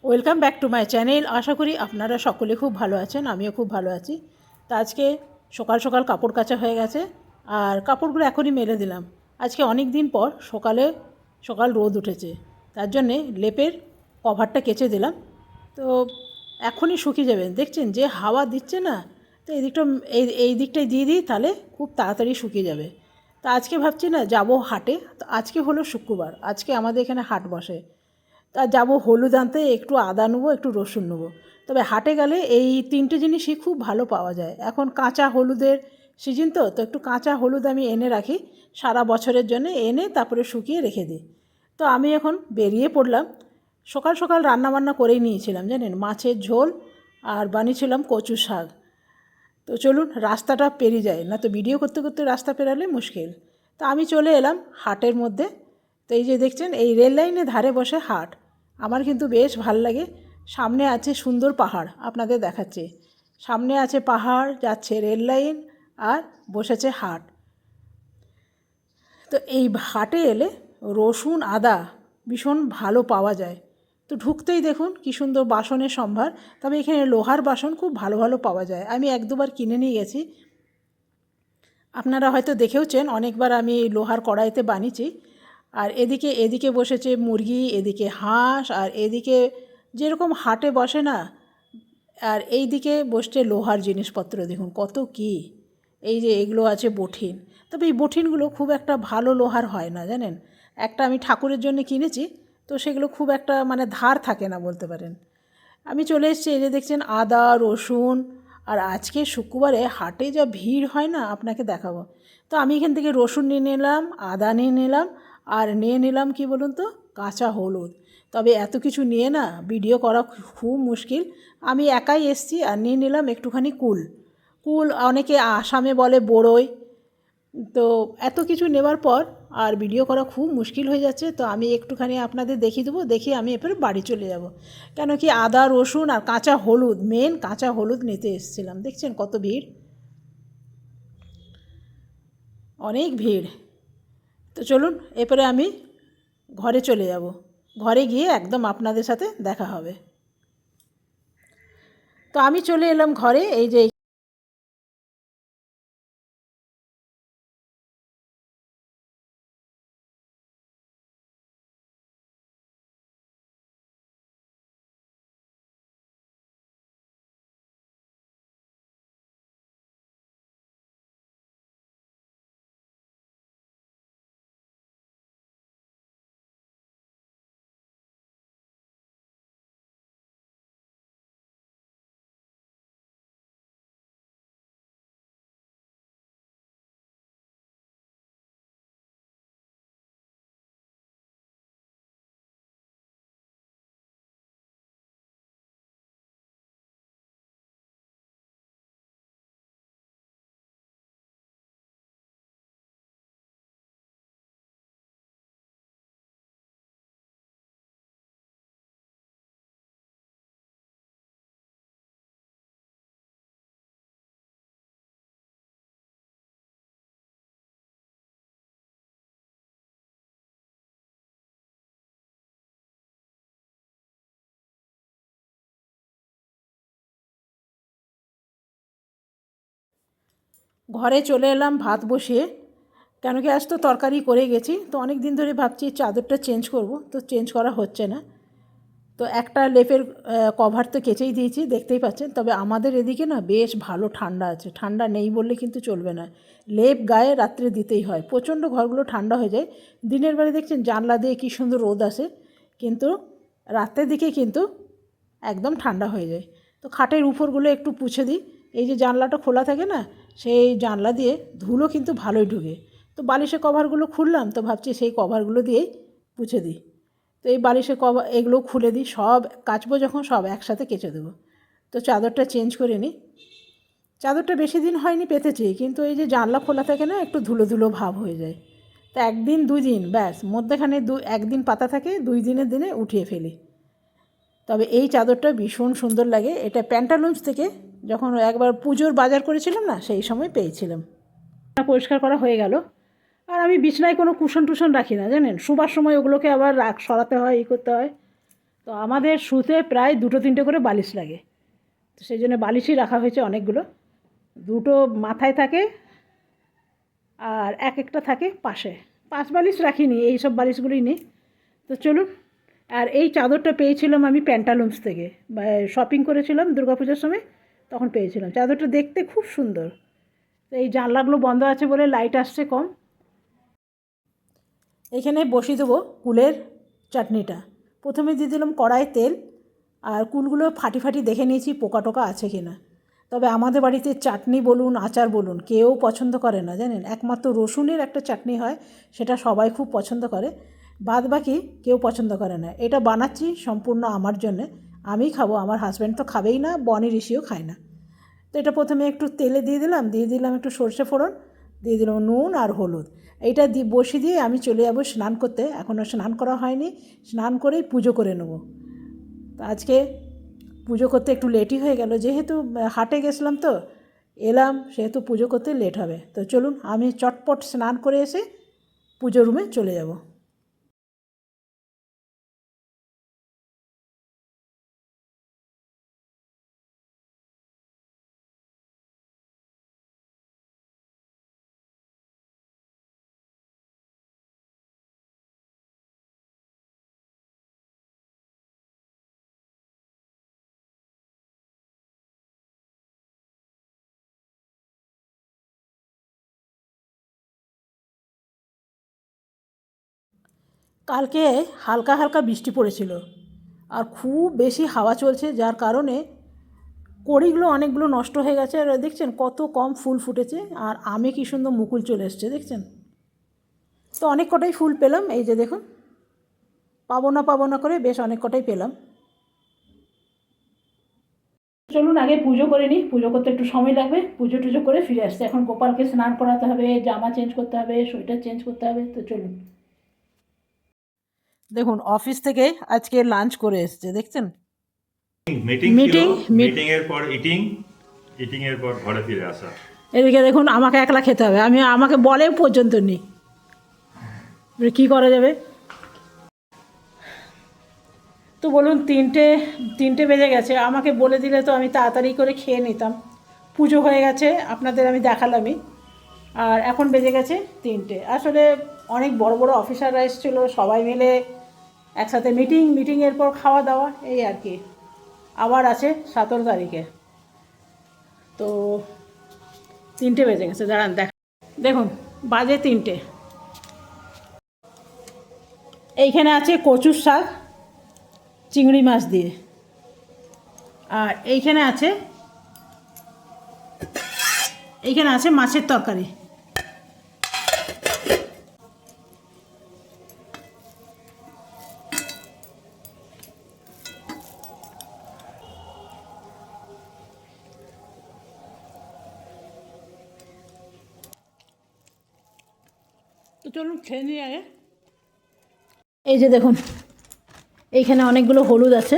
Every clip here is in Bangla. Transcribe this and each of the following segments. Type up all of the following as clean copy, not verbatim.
Welcome back to my channel. আশা করি আপনারা সকলে খুব ভালো আছেন, আমিও খুব ভালো আছি। তা আজকে সকাল সকাল কাপড় কাচা হয়ে গেছে আর কাপড়গুলো এখনই মেলে দিলাম। আজকে অনেক দিন পর সকাল রোদ উঠেছে, তার জন্যে লেপের কভারটা কেচে দিলাম। তো এখনই শুকিয়ে যাবে, দেখছেন যে হাওয়া দিচ্ছে না, তো এই দিকটাই দিয়ে দিই, তাহলে খুব তাড়াতাড়ি শুকিয়ে যাবে। তা আজকে ভাবছি না যাব হাটে। তো আজকে হলো শুক্রবার, আজকে আমাদের এখানে হাট বসে। তা যাব হলুদ আনতে, একটু আদা নেবো, একটু রসুন নেবো। তবে হাটে গেলে এই তিনটে জিনিসই খুব ভালো পাওয়া যায়। এখন কাঁচা হলুদের সিজন, তো তো একটু কাঁচা হলুদ আমি এনে রাখি সারা বছরের জন্য, এনে তারপরে শুকিয়ে রেখে দিই। তো আমি এখন বেরিয়ে পড়লাম। সকাল সকাল রান্নাবান্না করেই নিয়েছিলাম, জানেন, মাছের ঝোল আর বানিয়েছিলাম কচু শাক। তো চলুন রাস্তাটা পেরিয়ে যায়, না তো ভিডিও করতে করতে রাস্তা পেরালে মুশকিল। তো আমি চলে এলাম হাটের মধ্যে। তো এই যে দেখছেন, এই রেল লাইনের ধারে বসে হাট, আমার কিন্তু বেশ ভাল লাগে। সামনে আছে সুন্দর পাহাড়, আপনাদের দেখাচ্ছে। সামনে আছে পাহাড়, যাচ্ছে রেল লাইন, আর বসেছে হাট। তো এই হাটে এলে রসুন আদা ভীষণ ভালো পাওয়া যায়। তো ঢুকতেই দেখুন কী সুন্দর বাসনের সম্ভার। তবে এখানে লোহার বাসন খুব ভালো ভালো পাওয়া যায়, আমি এক দুবার কিনে নিয়ে গেছি। আপনারা হয়তো দেখেওছেন, অনেকবার আমি লোহার কড়াইতে বানিয়েছি। আর এদিকে এদিকে বসেছে মুরগি, এদিকে হাঁস, আর এদিকে যেরকম হাটে বসে না, আর এই দিকে বসছে লোহার জিনিসপত্র। দেখুন কত কি, এই যে এগুলো আছে বঠিন। তবে এই বঠিনগুলো খুব একটা ভালো লোহার হয় না, জানেন। একটা আমি ঠাকুরের জন্য কিনেছি, তো সেগুলো খুব একটা মানে ধার থাকে না বলতে পারেন। আমি চলে এসেছি, এই যে দেখছেন আদা রসুন। আর আজকে শুক্রবারে হাটে যা ভিড় হয় না, আপনাকে দেখাবো। তো আমি এখান থেকে রসুন নিয়ে নিলাম, আদা নিয়ে নিলাম, আর নিয়ে নিলাম কি বলুন তো, কাঁচা হলুদ। তবে এত কিছু নিয়ে না ভিডিও করা খুব মুশকিল। আমি একাই এসছি, আর নিয়ে নিলাম একটুখানি কুল। কুল অনেকে আসামে বলে বড়ই। তো এত কিছু নেবার পর আর ভিডিও করা খুব মুশকিল হয়ে যাচ্ছে। তো আমি একটুখানি আপনাদের দেখিয়ে দেবো, দেখিয়ে আমি এরপরে বাড়ি চলে যাব। কেন কি আদা রসুন আর কাঁচা হলুদ, মেন কাঁচা হলুদ নিতে এসেছিলাম। দেখছেন কত ভিড়, অনেক ভিড়। তো চলুন এরপরে আমি ঘরে চলে যাব। ঘরে গিয়ে একদম আপনাদের সাথে দেখা হবে। তো আমি চলে এলাম ঘরে। এই যে ঘরে চলে এলাম ভাত বসিয়ে। কেন কি আজ তো তরকারি করে গেছি, তো অনেক দিন ধরে ভাবছি চাদরটা চেঞ্জ করব, তো চেঞ্জ করা হচ্ছে না। তো একটা লেপের কভার তো কেচেই দিয়েছি, দেখতেই পাচ্ছেন। তবে আমাদের এদিকে না বেশ ভালো ঠান্ডা আছে, ঠান্ডা নেই বললে কিন্তু চলবে না। লেপ গায়ে রাত্রে দিতেই হয়, প্রচণ্ড ঘরগুলো ঠান্ডা হয়ে যায়। দিনের বেলা দেখছেন জানলা দিয়ে কী সুন্দর রোদ আসে, কিন্তু রাতের দিকে কিন্তু একদম ঠান্ডা হয়ে যায়। তো খাটের উপরগুলো একটু পুছে দিই। এই যে জানলাটা খোলা থাকে না, সেই জানলা দিয়ে ধুলো কিন্তু ভালোই ঢুকে। তো বালিশের কভারগুলো খুললাম, তো ভাবছি সেই কভারগুলো দিয়েই পুছে দিই। তো এই বালিশের কভার এগুলো খুলে দিই, সব কাচবো যখন সব একসাথে কেচে দেবো। তো চাদরটা চেঞ্জ করে নিই। চাদরটা বেশি দিন হয়নি পেতেছি, কিন্তু এই যে জানলা খোলা থাকে না, একটু ধুলো ধুলো ভাব হয়ে যায়। তো একদিন দুই দিন ব্যাস, মধ্যেখানে একদিন পাতা থাকে, 2 দিনের দিনে উঠিয়ে ফেলি। তবে এই চাদরটা ভীষণ সুন্দর লাগে, এটা প্যান্টালুন্স থেকে যখন একবার পুজোর বাজার করেছিলাম না, সেই সময় পেয়েছিলাম। পরিষ্কার করা হয়ে গেল। আর আমি বিছনায় কোনো কুশন টুশন রাখি না, জানেন, শোবার সময় ওগুলোকে আবার সরাতে হয়, করতে হয়। তো তো আমাদের শুতে প্রায় 2-3টে করে বালিশ লাগে, তো সেই জন্য বালিশই রাখা হয়েছে অনেকগুলো। 2টো মাথায় থাকে আর একটা থাকে পাশে। 5 বালিশ রাখিনি, এইসব বালিশগুলোই নেই। তো চলুন। আর এই চাদরটা পেয়েছিলাম আমি প্যান্টালুন্স থেকে, শপিং করেছিলাম দুর্গাপূজার সময়, তখন পেয়েছিলাম। চাদরটা দেখতে খুব সুন্দর। তো এই জানলাগুলো বন্ধ আছে বলে লাইট আসছে কম। এখানে বসিয়ে দেবো কুলের চাটনিটা। প্রথমে দিয়ে দিলাম কড়াই তেল, আর কুলগুলো ফাটি ফাটি দেখে নিয়েছি পোকা টোকা আছে কি না। তবে আমাদের বাড়িতে চাটনি বলুন আচার বলুন কেউ পছন্দ করে না জানেন, একমাত্র রসুনের একটা চাটনি হয়, সেটা সবাই খুব পছন্দ করে, বাদ বাকি কেউ পছন্দ করে না। এটা বানাচ্ছি সম্পূর্ণ আমার জন্যে, আমি খাবো, আমার হাজব্যান্ড তো খাবেই না, বনি ঋষিও খায় না। তো এটা প্রথমে একটু তেলে দিয়ে দিলাম একটু সর্ষে ফোড়ন, দিয়ে দিলাম নুন আর হলুদ। এইটা বসিয়ে দিয়ে আমি চলে যাবো স্নান করতে। এখনও স্নান করা হয়নি, স্নান করেই পুজো করে নেবো। তো আজকে পুজো করতে একটু লেটই হয়ে গেল, যেহেতু হাটে গেছিলাম তো এলাম, সেহেতু পুজো করতে লেট হবে। তো চলুন আমি চটপট স্নান করে এসে পুজো রুমে চলে যাব। কালকে হালকা হালকা বৃষ্টি পড়েছিল, আর খুব বেশি হাওয়া চলছে, যার কারণে কড়িগুলো অনেকগুলো নষ্ট হয়ে গেছে। আর দেখছেন কত কম ফুল ফুটেছে, আর আমে কী সুন্দর মুকুল চলে এসছে দেখছেন। তো অনেক কটাই ফুল পেলাম, এই যে দেখুন, পাবো না করে বেশ অনেক কটাই পেলাম। চলুন আগে পুজো করে নিই, পুজো করতে একটু সময় লাগবে, পুজো টুজো করে ফিরে আসতে। এখন গোপালকে স্নান করাতে হবে, জামা চেঞ্জ করতে হবে, সোয়েটার চেঞ্জ করতে হবে। তো চলুন। দেখুন অফিস থেকে আজকে লাঞ্চ করে এসছে দেখছেন। মিটিং মিটিং মিটিং এর পর ইটিং এর পর ঘরে ফিরে আসা। এদিকে দেখুন আমাকে একলা খেতে হবে, আমাকে বলেও পর্যন্ত নেই, কী করা যাবে। তো বলুন, তিনটে বেজে গেছে, আমাকে বলে দিলে তো আমি তাড়াতাড়ি করে খেয়ে নিতাম। পুজো হয়ে গেছে, আপনাদের আমি দেখালামই। আর এখন বেজে গেছে 3টে। আসলে অনেক বড় বড় অফিসাররা এসেছিলো, সবাই মিলে একসাথে মিটিংয়ের পর খাওয়া দাওয়া, এই আর কি। আবার আছে 17 তারিখে। তো 3টে বেজে গেছে, দাঁড়ান দেখুন বাজে 3টে। এইখানে আছে কচুর শাক চিংড়ি মাছ দিয়ে, আর এইখানে আছে মাছের তরকারি। তো চলুন খেয়ে নিই আগে। এই যে দেখুন, এইখানে অনেকগুলো হলুদ আছে,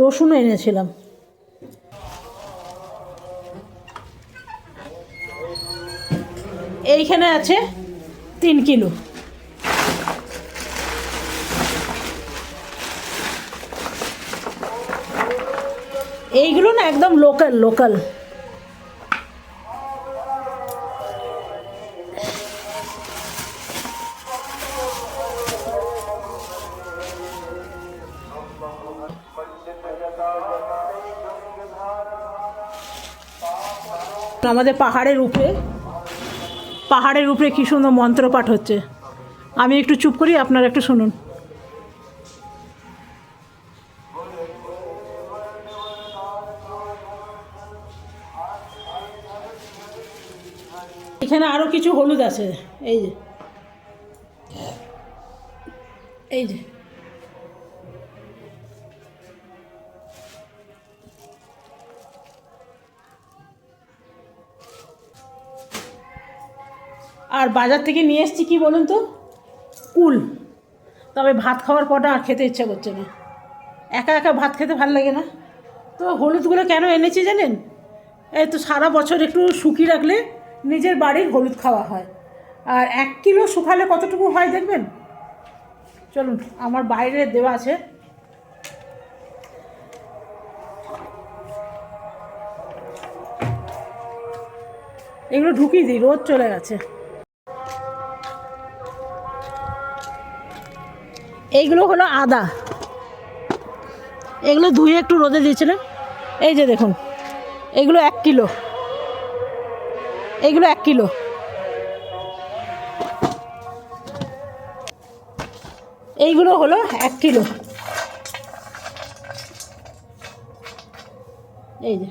রসুনও এনেছিলাম। এইখানে আছে 3 কিলো। এইগুলো না একদম লোকাল। আমাদের পাহাড়ের উপরে কী সুন্দর মন্ত্রপাঠ হচ্ছে। আমি একটু চুপ করি, আপনারা একটু শুনুন। এখানে আরও কিছু হলুদ আছে, এই যে আর বাজার থেকে নিয়ে এসেছি কি বলুন তো, কুল। তবে ভাত খাওয়ার পরটা আর খেতে ইচ্ছা করছে না, একা ভাত খেতে ভালো লাগে না। তো হলুদগুলো কেন এনেছি জানেন, এই তো সারা বছর একটু শুকিয়ে রাখলে নিজের বাড়ির হলুদ খাওয়া হয়। আর 1 কিলো শুকালে কতটুকু হয় দেখবেন, চলুন, আমার বাইরে দেওয়া আছে। এগুলো ঢুকিয়ে দিই, রোদ চলে গেছে। এইগুলো হলো আদা, এগুলো ধুয়ে একটু রোদে দিয়েছিলাম। এই যে দেখুন, এগুলো 1 কিলো, এইগুলো 1 কিলো। এইগুলো হলো 1 কিলো। এই যে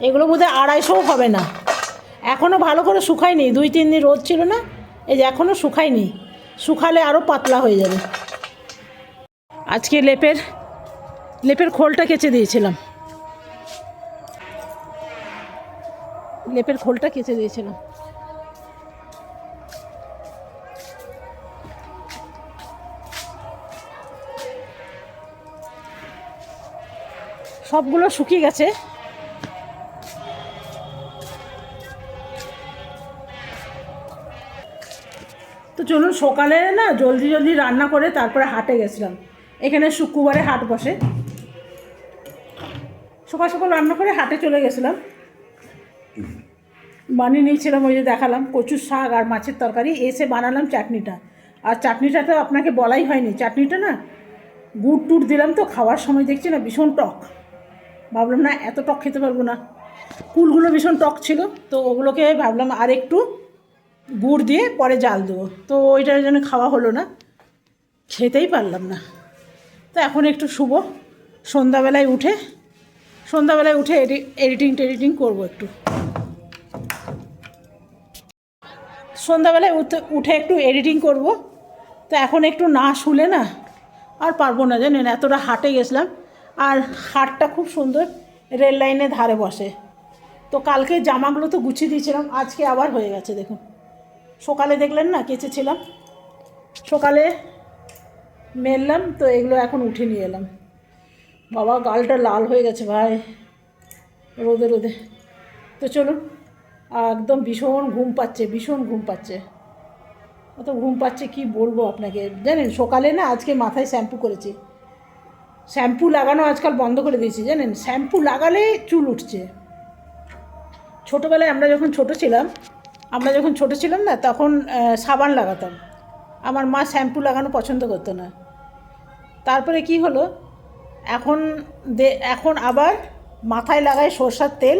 এগুলো বোধহয় 250 হবে না, এখনও ভালো করে শুকায়নি, 2-3 দিন রোদ ছিল না। এই যে এখনও শুকায়নি, শুকালে আরও পাতলা হয়ে যাবে। আজকে লেপের খোলটা কেচে দিয়েছিলাম, লেপের খোলটা কেচে দিয়েছিলাম। সবগুলো শুকিয়ে গেছে। তো চলুন, সকালে না জলদি জলদি রান্না করে তারপরে হাটে গেছিলাম। এখানে শুক্রবারে হাট বসে, সকাল সকাল রান্না করে হাটে চলে গেছিলাম। বানিয়ে নিয়েছিলাম, ওই যে দেখালাম, কচুর শাক আর মাছের তরকারি। এসে বানালাম চাটনিটা। আর চাটনিটা তো আপনাকে বলাই হয়নি, চাটনিটা না গুড় টুড় দিলাম, তো খাওয়ার সময় দেখছি না ভীষণ টক। ভাবলাম না এত টক খেতে পারবো না, কুলগুলো ভীষণ টক ছিল, তো ওগুলোকে ভাবলাম আর একটু গুড় দিয়ে পরে জাল দেবো। তো ওইটার জন্য খাওয়া হলো না, খেতেই পারলাম না। তো এখন একটু শুভ, সন্ধ্যাবেলায় উঠে এডিটিং করবো একটু। সন্ধ্যাবেলায় উঠে একটু এডিটিং করব। তো এখন একটু না শুলে না আর পারবো না, জানেন, এতটা হাটে গেছিলাম। আর হাটটা খুব সুন্দর, রেল লাইনের ধারে বসে। তো কালকে জামাগুলো তো গুছিয়ে দিয়েছিলাম, আজকে আবার হয়ে গেছে। দেখুন, সকালে দেখলেন না কেচেছিলাম, সকালে মেললাম, তো এগুলো এখন উঠে নিয়ে এলাম। বাবা, গালটা লাল হয়ে গেছে ভাই, রোদে রোদে। তো চলুন, একদম ভীষণ ঘুম পাচ্ছে, অত ঘুম পাচ্ছে কি বলবো আপনাকে। জানেন, সকালে না আজকে মাথায় শ্যাম্পু করেছি, শ্যাম্পু লাগানো আজকাল বন্ধ করে দিয়েছি, জানেন, শ্যাম্পু লাগালে চুল উঠছে। ছোটোবেলায় আমরা যখন ছোটো ছিলাম না, তখন সাবান লাগাতাম। আমার মা শ্যাম্পু লাগানো পছন্দ করতো না। তারপরে কি হলো, এখন আবার মাথায় লাগায় সরষার তেল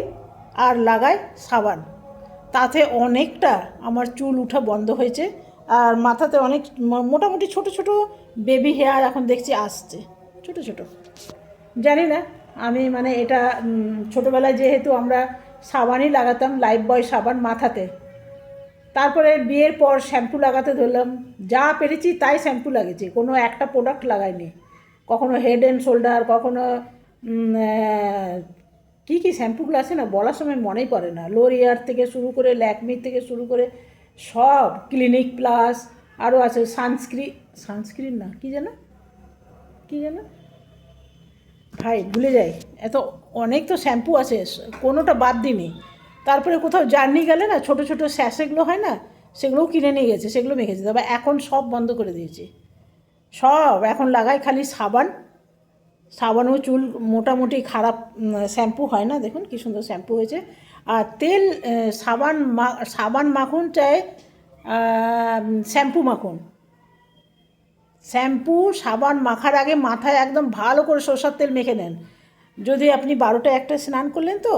আর লাগায় সাবান। তাতে অনেকটা আমার চুল উঠা বন্ধ হয়েছে। আর মাথাতে অনেক মোটামুটি ছোট ছোট বেবি হেয়ার এখন দেখছি আসছে, ছোট ছোট। জানি না, আমি মানে এটা ছোটোবেলায় যেহেতু আমরা সাবানই লাগাতাম, লাইফবয় সাবান মাথাতে। তারপরে বিয়ের পর শ্যাম্পু লাগাতে ধরলাম, যা পেরেছি তাই শ্যাম্পু লাগিয়েছি, কোনো একটা প্রোডাক্ট লাগাইনি। কখনো হেড অ্যান্ড শোল্ডার, কখনো কী কী শ্যাম্পুগুলো আছে না, বলার সময় মনেই পড়ে না। লোরিয়ার থেকে শুরু করে, ল্যাকমির থেকে শুরু করে সব, ক্লিনিক প্লাস, আরও আছে সানস্ক্রিন না কী যেন ভাই ভুলে যাই, এত অনেক তো শ্যাম্পু আছে, কোনোটা বাদ দিইনি। তারপরে কোথাও জার্নি গেলে না ছোটো ছোটো স্যাশেগুলো হয় না, সেগুলোও কিনে নিয়ে গেছে, সেগুলো মেখেছে। তবে এখন সব বন্ধ করে দিয়েছি, সব এখন লাগাই খালি সাবানও চুল মোটামুটি খারাপ শ্যাম্পু হয় না। দেখুন কী সুন্দর শ্যাম্পু হয়েছে। আর তেল, সাবান মাখুন চাই, শ্যাম্পু সাবান মাখার আগে মাথায় একদম ভালো করে সরষের তেল মেখে নেন। যদি আপনি 12টা-1টায় স্নান করলেন, তো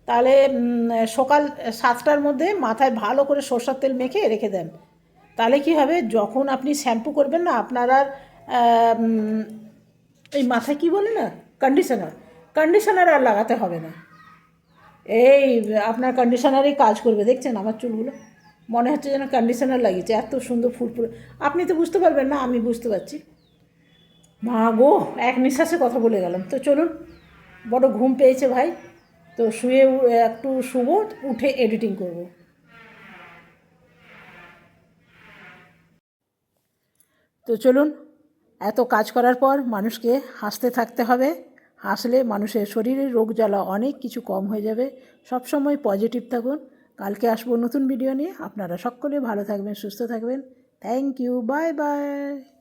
তাহলে সকাল 7টার মধ্যে মাথায় ভালো করে সরষের তেল মেখে রেখে দেন। তাহলে কি হবে, যখন আপনি শ্যাম্পু করবেন না, আপনার আর এই মাথায় কী বলে না, কন্ডিশনার আর লাগাতে হবে না। এই আপনার কন্ডিশনারই কাজ করবে। দেখছেন আমার চুলগুলো, মনে হচ্ছে যেন কন্ডিশনার লাগিয়েছে, এত সুন্দর ফুরফুরে। আপনি তো বুঝতে পারবেন না, আমি বুঝতে পারছি। মা গো, এক নিঃশ্বাসে কথা বলে গেলাম। তো চলুন, বড় ঘুম পেয়েছে ভাই, তো শুয়ে একটু শুব, উঠে এডিটিং করব। তো চলুন, এত কাজ করার পর মানুষকে হাসতে থাকতে হবে। হাসলে মানুষের শরীরের রোগ জ্বালা অনেক কিছু কম হয়ে যাবে। সবসময় পজিটিভ থাকুন, কালকে আসবো নতুন ভিডিও নিয়ে। আপনারা সকলে ভালো থাকবেন, সুস্থ থাকবেন। Thank you, bye by.